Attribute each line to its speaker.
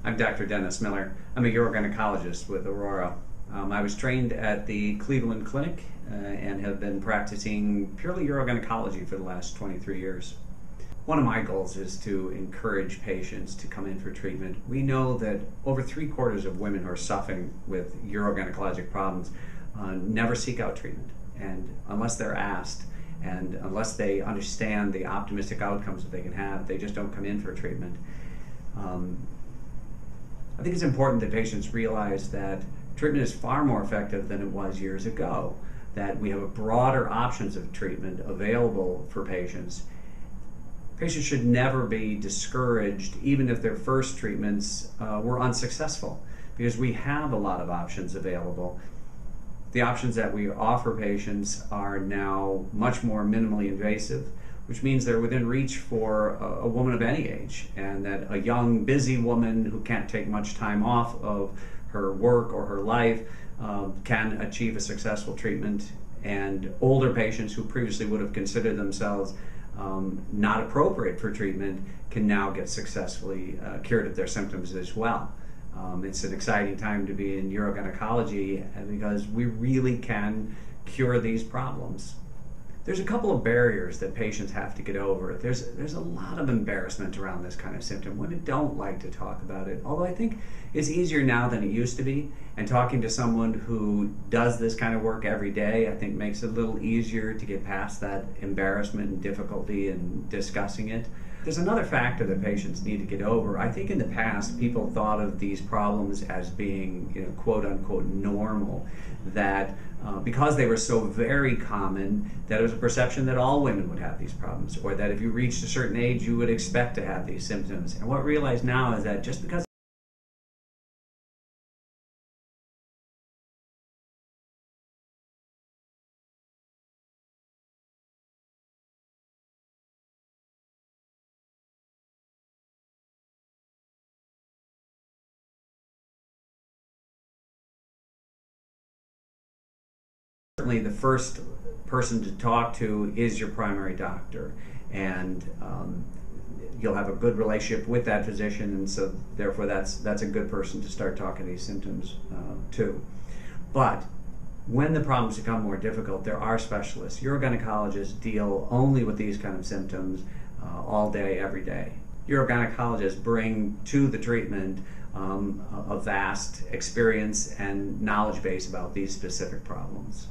Speaker 1: I'm Dr. Dennis Miller. I'm a urogynecologist with Aurora. I was trained at the Cleveland Clinic and have been practicing purely urogynecology for the last 23 years. One of my goals is to encourage patients to come in for treatment. We know that over 3/4 of women who are suffering with urogynecologic problems never seek out treatment, and unless they're asked and unless they understand the optimistic outcomes that they can have, they just don't come in for treatment. I think it's important that patients realize that treatment is far more effective than it was years ago, that we have broader options of treatment available for patients. Patients should never be discouraged, even if their first treatments were unsuccessful, because we have a lot of options available. The options that we offer patients are now much more minimally invasive, which means they're within reach for a woman of any age, and that a young, busy woman who can't take much time off of her work or her life can achieve a successful treatment, and older patients who previously would have considered themselves not appropriate for treatment can now get successfully cured of their symptoms as well. It's an exciting time to be in urogynecology because we really can cure these problems. There's a couple of barriers that patients have to get over. There's a lot of embarrassment around this kind of symptom. Women don't like to talk about it, although I think it's easier now than it used to be. And talking to someone who does this kind of work every day, I think makes it a little easier to get past that embarrassment and difficulty in discussing it. There's another factor that patients need to get over. I think in the past, people thought of these problems as being, quote unquote, normal, that because they were so very common, that it was a perception that all women would have these problems, or that if you reached a certain age, you would expect to have these symptoms. And what we realize now is that just because certainly the first person to talk to is your primary doctor, and you'll have a good relationship with that physician, and so therefore that's a good person to start talking these symptoms to. But when the problems become more difficult, there are specialists. Urogynecologists deal only with these kind of symptoms all day, every day. Urogynecologists bring to the treatment a vast experience and knowledge base about these specific problems.